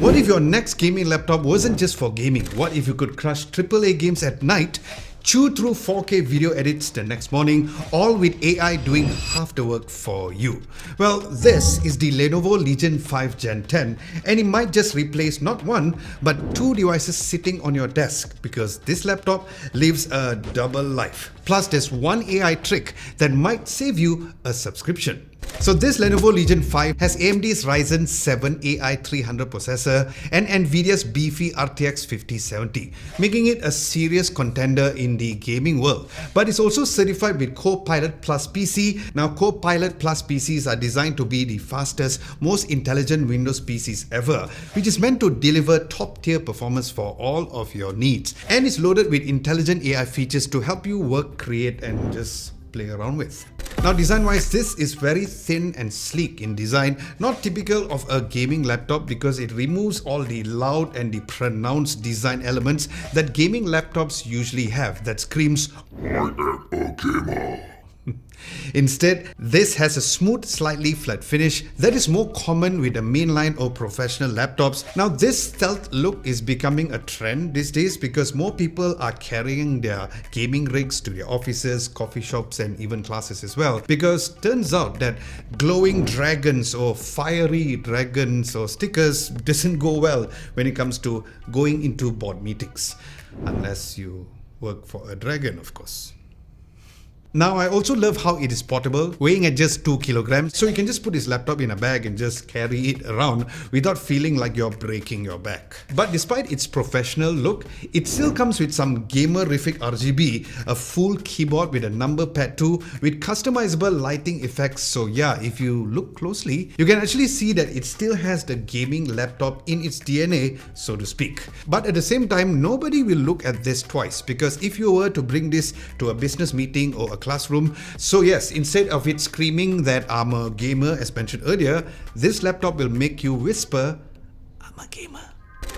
What if your next gaming laptop wasn't just for gaming? What if you could crush AAA games at night, chew through 4K video edits the next morning, all with AI doing half the work for you? Well, this is the Lenovo Legion 5 Gen 10, and it might just replace not one, but two devices sitting on your desk, because this laptop lives a double life. Plus, there's one AI trick that might save you a subscription. So this Lenovo Legion 5 has AMD's Ryzen 7 AI 300 processor and Nvidia's beefy RTX 5070, making it a serious contender in the gaming world. But it's also certified with Copilot Plus PC. Now, Copilot Plus PCs are designed to be the fastest, most intelligent Windows PCs ever, which is meant to deliver top-tier performance for all of your needs. And it's loaded with intelligent AI features to help you work, create, and just play around with. Now, design-wise, this is very thin and sleek in design, not typical of a gaming laptop because it removes all the loud and the pronounced design elements that gaming laptops usually have that screams, "I am a gamer." Instead, this has a smooth, slightly flat finish that is more common with the mainline or professional laptops. Now, this stealth look is becoming a trend these days because more people are carrying their gaming rigs to their offices, coffee shops, and even classes as well. Because turns out that glowing dragons or fiery dragons or stickers doesn't go well when it comes to going into board meetings. Unless you work for a dragon, of course. Now, I also love how it is portable, weighing at just 2 kilograms, so you can just put this laptop in a bag and just carry it around without feeling like you're breaking your back. But despite its professional look, it still comes with some gamerific RGB, a full keyboard with a number pad too, with customizable lighting effects. So yeah, if you look closely, you can actually see that it still has the gaming laptop in its DNA, so to speak. But at the same time, nobody will look at this twice, because if you were to bring this to a business meeting or a classroom, so yes, instead of it screaming that I'm a gamer as mentioned earlier, this laptop will make you whisper, "I'm a gamer."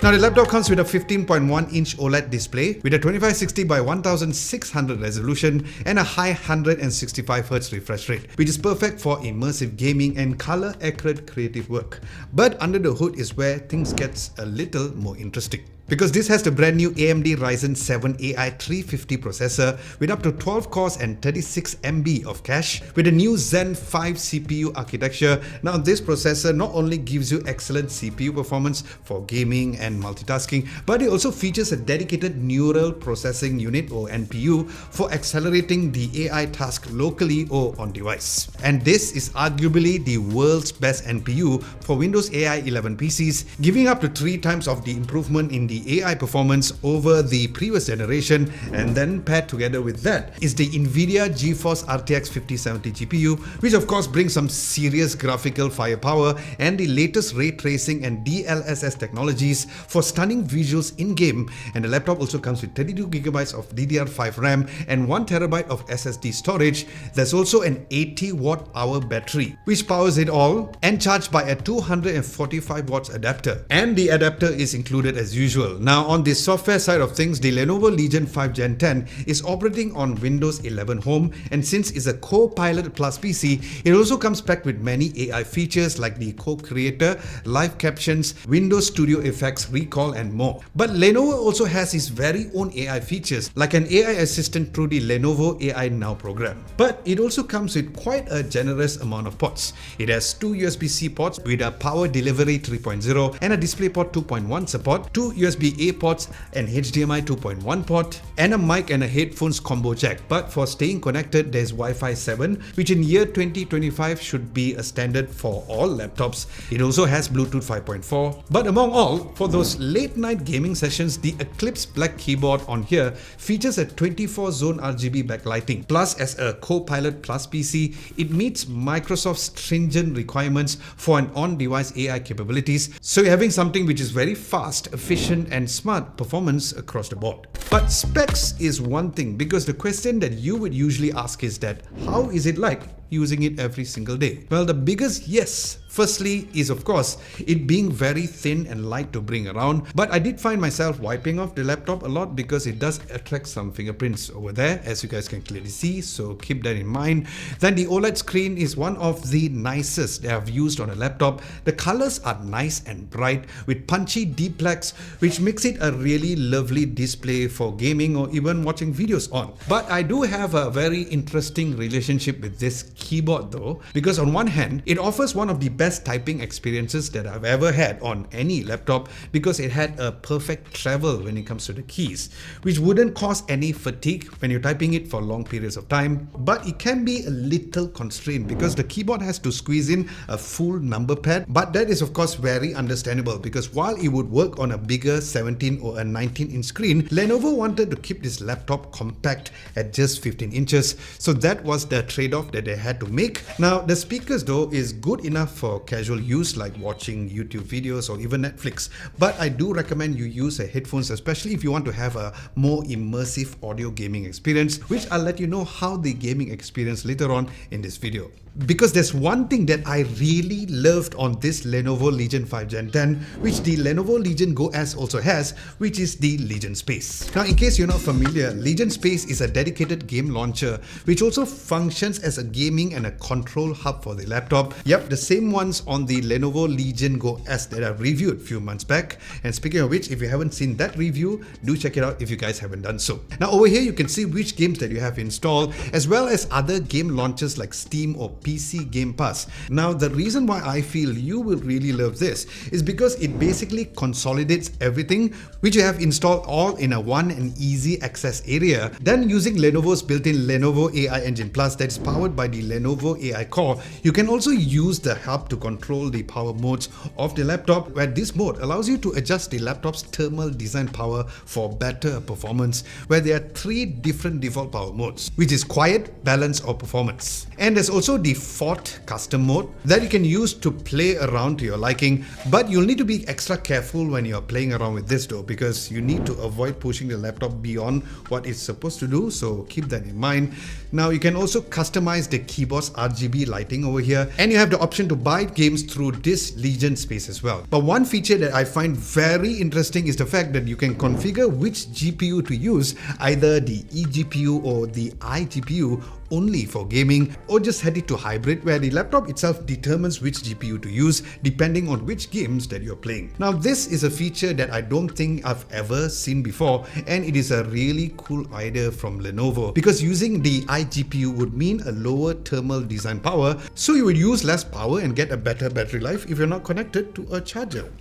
Now, the laptop comes with a 15.1-inch OLED display with a 2560 by 1600 resolution and a high 165Hz refresh rate, which is perfect for immersive gaming and color-accurate creative work. But under the hood is where things gets a little more interesting, because this has the brand new AMD Ryzen 7 AI 350 processor with up to 12 cores and 36 MB of cache with a new Zen 5 CPU architecture. Now, this processor not only gives you excellent CPU performance for gaming and multitasking, but it also features a dedicated neural processing unit or NPU for accelerating the AI task locally or on device. And this is arguably the world's best NPU for Windows AI 11 PCs, giving up to 3 times of the improvement in the AI performance over the previous generation. And then paired together with that is the Nvidia GeForce RTX 5070 GPU, which of course brings some serious graphical firepower and the latest ray tracing and DLSS technologies for stunning visuals in-game. And the laptop also comes with 32GB of DDR5 RAM and 1TB of SSD storage. There's also an 80Wh battery, which powers it all, and charged by a 245W adapter. And the adapter is included as usual. Now, on the software side of things, the Lenovo Legion 5 Gen 10 is operating on Windows 11 Home, and since it's a Copilot Plus PC, it also comes packed with many AI features like the Co-Creator, live captions, Windows Studio Effects, Recall, and more. But Lenovo also has its very own AI features like an AI assistant through the Lenovo AI Now program. But it also comes with quite a generous amount of ports. It has 2 USB-C ports with a Power Delivery 3.0 and a DisplayPort 2.1 support, 2 USB-A ports, an HDMI 2.1 port, and a mic and a headphones combo jack. But for staying connected, there's Wi-Fi 7, which in year 2025 should be a standard for all laptops. It also has Bluetooth 5.4. But among all, for those late night gaming sessions, the Eclipse Black keyboard on here features a 24-zone RGB backlighting. Plus, as a Copilot Plus PC, it meets Microsoft's stringent requirements for an on-device AI capabilities. So you're having something which is very fast, efficient, and smart performance across the board. But specs is one thing, because the question that you would usually ask is that how is it like using it every single day? Well, the biggest yes, firstly, is of course it being very thin and light to bring around, but I did find myself wiping off the laptop a lot because it does attract some fingerprints over there, as you guys can clearly see, so keep that in mind. Then the OLED screen is one of the nicest that I've used on a laptop. The colors are nice and bright with punchy deep blacks, which makes it a really lovely display for gaming or even watching videos on. But I do have a very interesting relationship with this keyboard though, because on one hand, it offers one of the best typing experiences that I've ever had on any laptop because it had a perfect travel when it comes to the keys, which wouldn't cause any fatigue when you're typing it for long periods of time. But it can be a little constrained because the keyboard has to squeeze in a full number pad, but that is of course very understandable because while it would work on a bigger 17 or a 19-inch screen, Lenovo wanted to keep this laptop compact at just 15 inches, so that was the trade-off that they had to make. Now the speakers though is good enough for casual use like watching YouTube videos or even Netflix, but I do recommend you use a headphones, especially if you want to have a more immersive audio gaming experience, which I'll let you know how the gaming experience later on in this video. Because there's one thing that I really loved on this Lenovo Legion 5 Gen 10, which the Lenovo Legion Go S also has, which is the Legion Space. Now in case you're not familiar, Legion Space is a dedicated game launcher which also functions as a gaming and a control hub for the laptop. Yep, the same ones on the Lenovo Legion Go S that I reviewed a few months back. And speaking of which, if you haven't seen that review, do check it out if you guys haven't done so. Now over here you can see which games that you have installed, as well as other game launchers like Steam or PC Game Pass. Now the reason why I feel you will really love this is because it basically consolidates everything which you have installed all in a one and easy access area. Then using Lenovo's built-in Lenovo AI Engine Plus that is powered by the Lenovo AI Core, you can also use the hub to control the power modes of the laptop, where this mode allows you to adjust the laptop's thermal design power for better performance, where there are 3 different default power modes, which is quiet, balance or performance. And there's also the Fort custom mode that you can use to play around to your liking, but you'll need to be extra careful when you're playing around with this though, because you need to avoid pushing the laptop beyond what it's supposed to do, so keep that in mind. Now you can also customize the keyboard's RGB lighting over here, and you have the option to buy games through this Legion Space as well. But one feature that I find very interesting is the fact that you can configure which GPU to use, either the eGPU or the iGPU only for gaming, or just head it to hybrid where the laptop itself determines which GPU to use depending on which games that you're playing. Now this is a feature that I don't think I've ever seen before, and it is a really cool idea from Lenovo because using the iGPU would mean a lower thermal design power, so you would use less power and get a better battery life if you're not connected to a charger.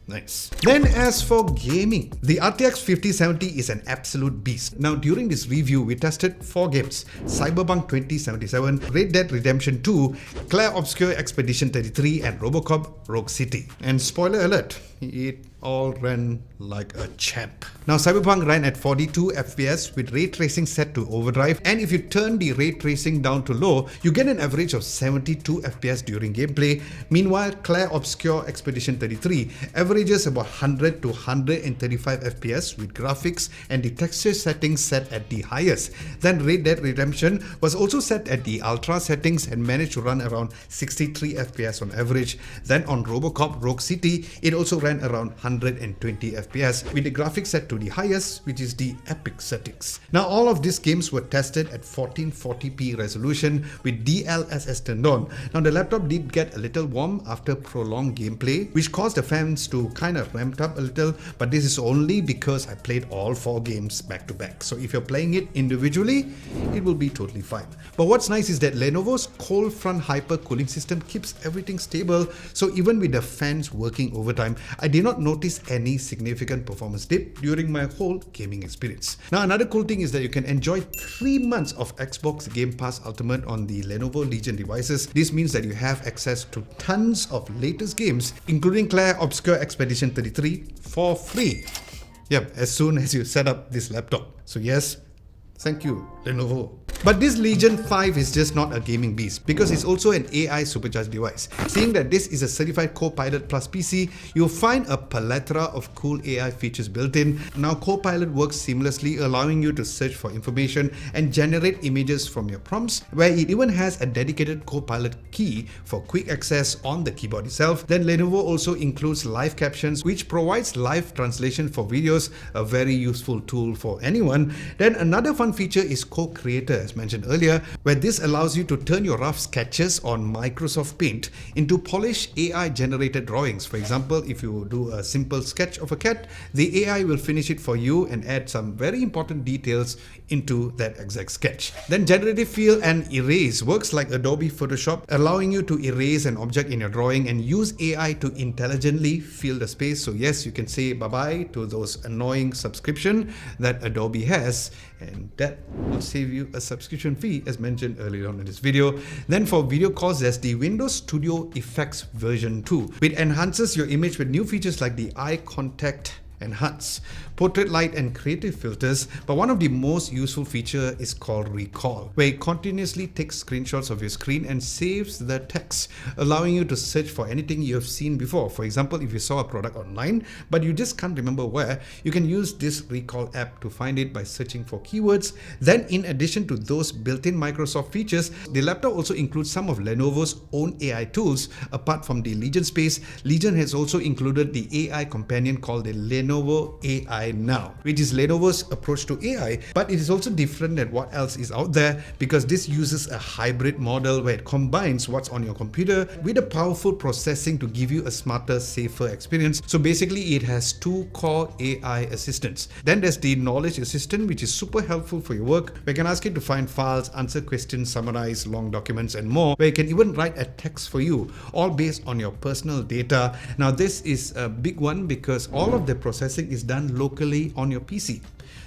Nice. Then as for gaming, the RTX 5070 is an absolute beast. Now during this review, we tested 4 games: Cyberpunk 2077, Red Dead Redemption 2, Clair Obscur Expedition 33 and Robocop Rogue City. And spoiler alert, it all ran like a champ. Now Cyberpunk ran at 42 FPS with ray tracing set to overdrive, and if you turn the ray tracing down to low, you get an average of 72 FPS during gameplay. Meanwhile, Clair Obscur Expedition 33 averages about 100 to 135 FPS with graphics and the texture settings set at the highest. Then Red Dead Redemption was also set at the ultra settings and managed to run around 63 FPS on average. Then on Robocop Rogue City, it also ran around 120 FPS with the graphics set to the highest, which is the epic settings. Now all of these games were tested at 1440p resolution with DLSS turned on. Now the laptop did get a little warm after prolonged gameplay, which caused the fans to kind of ramped up a little, but this is only because I played all 4 games back to back. So if you're playing it individually, it will be totally fine. But what's nice is that Lenovo's cold front hyper cooling system keeps everything stable, so even with the fans working overtime, I did not notice any significant performance dip during my whole gaming experience. Now another cool thing is that you can enjoy 3 months of Xbox Game Pass Ultimate on the Lenovo Legion devices. This means that you have access to tons of latest games, including Clair Obscur Expedition 33 for free. Yep, as soon as you set up this laptop. So yes, thank you Lenovo. But this Legion 5 is just not a gaming beast because it's also an AI supercharged device. Seeing that this is a certified Copilot Plus PC, you'll find a plethora of cool AI features built in. Now Copilot works seamlessly, allowing you to search for information and generate images from your prompts, where it even has a dedicated Copilot key for quick access on the keyboard itself. Then Lenovo also includes live captions, which provides live translation for videos, a very useful tool for anyone. Then another fun feature is Co-Creator, as mentioned earlier, where this allows you to turn your rough sketches on Microsoft Paint into polished AI generated drawings. For example, if you do a simple sketch of a cat, the AI will finish it for you and add some very important details into that exact sketch. Then Generative Fill and Erase works like Adobe Photoshop, allowing you to erase an object in your drawing and use AI to intelligently fill the space. So yes, you can say bye-bye to those annoying subscription that Adobe has, and that will save you a subscription fee, as mentioned earlier on in this video. Then for video calls, there's the Windows Studio Effects version 2, which enhances your image with new features like the eye contact enhance, portrait light and creative filters. But one of the most useful feature is called Recall, where it continuously takes screenshots of your screen and saves the text, allowing you to search for anything you have seen before. For example, if you saw a product online but you just can't remember where, you can use this Recall app to find it by searching for keywords. Then in addition to those built-in Microsoft features, the laptop also includes some of Lenovo's own AI tools. Apart from the Legion space, Legion has also included the AI companion called the Lenovo AI Now, which is Lenovo's approach to AI, but it is also different than what else is out there because this uses a hybrid model where it combines what's on your computer with a powerful processing to give you a smarter, safer experience. So basically, it has two core AI assistants. Then there's the Knowledge Assistant, which is super helpful for your work, where you can ask it to find files, answer questions, summarize long documents, and more, where you can even write a text for you, all based on your personal data. Now, this is a big one because all of the processing is done locally on your PC.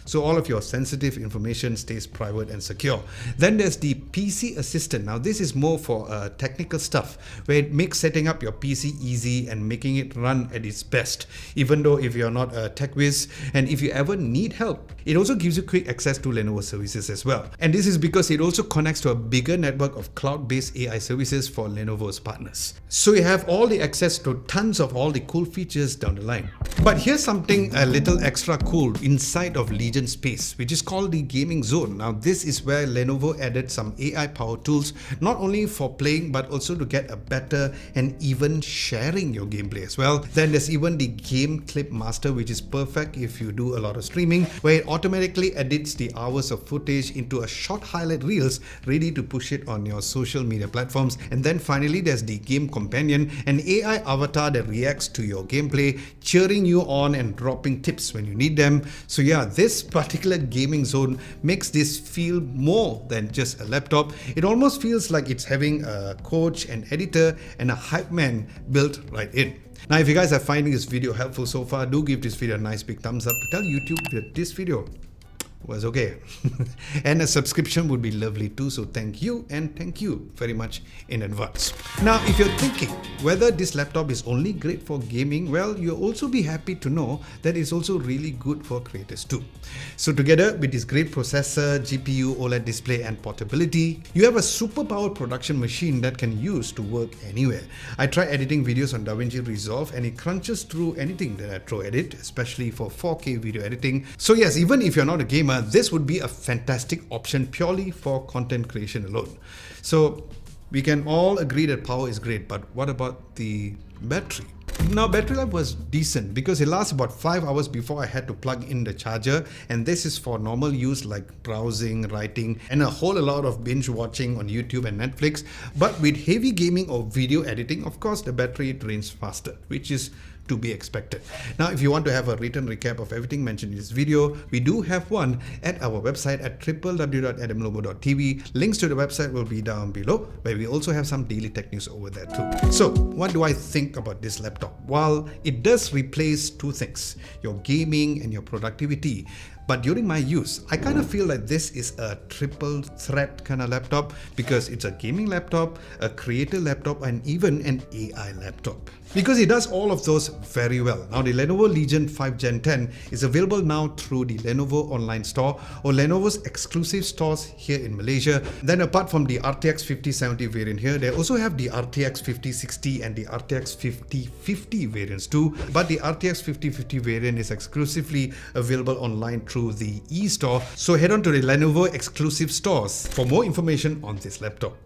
So all of your sensitive information stays private and secure. Then there's the PC Assistant. Now this is more for technical stuff, where it makes setting up your PC easy and making it run at its best, even though if you're not a tech whiz. And if you ever need help, it also gives you quick access to Lenovo services as well. And this is because it also connects to a bigger network of cloud-based AI services for Lenovo's partners. So you have all the access to tons of all the cool features down the line. But here's something a little extra cool inside of Legion space, which is called the Gaming Zone. Now this is where Lenovo added some AI powered tools, not only for playing but also to get a better and even sharing your gameplay as well. Then there's even the Game Clip Master, which is perfect if you do a lot of streaming, where it automatically edits the hours of footage into a short highlight reels ready to push it on your social media platforms. And then finally there's the Game Companion, an AI avatar that reacts to your gameplay, cheering you on and dropping tips when you need them. So yeah, this particular Gaming Zone makes this feel more than just a laptop. It almost feels like it's having a coach, an editor, and a hype man built right in. Now, if you guys are finding this video helpful so far, do give this video a nice big thumbs up. Tell YouTube that this video was okay. And a subscription would be lovely too, so thank you, and thank you very much in advance. Now, if you're thinking whether this laptop is only great for gaming, well, you'll also be happy to know that it's also really good for creators too. So together with this great processor, GPU, OLED display, and portability, you have a super powered production machine that can use to work anywhere. I tried editing videos on DaVinci Resolve and it crunches through anything that I throw at it, especially for 4K video editing. So yes, even if you're not a gamer, this would be a fantastic option purely for content creation alone. So we can all agree that power is great, but what about the battery? Now, battery life was decent because it lasts about 5 hours before I had to plug in the charger, and this is for normal use like browsing, writing, and a whole lot of binge watching on YouTube and Netflix. But with heavy gaming or video editing, of course, the battery drains faster, which is to be expected. Now, if you want to have a written recap of everything mentioned in this video, we do have one at our website at www.adamlobo.tv. Links to the website will be down below, where we also have some daily tech news over there too. So, what do I think about this laptop? Well, it does replace two things, your gaming and your productivity. But during my use, I kind of feel like this is a triple threat kind of laptop because it's a gaming laptop, a creator laptop, and even an AI laptop. Because it does all of those very well. Now the Lenovo Legion 5 Gen 10 is available now through the Lenovo online store or Lenovo's exclusive stores here in Malaysia. Then apart from the RTX 5070 variant here, they also have the RTX 5060 and the RTX 5050 variants too. But the RTX 5050 variant is exclusively available online through the eStore. So head on to the Lenovo exclusive stores for more information on this laptop.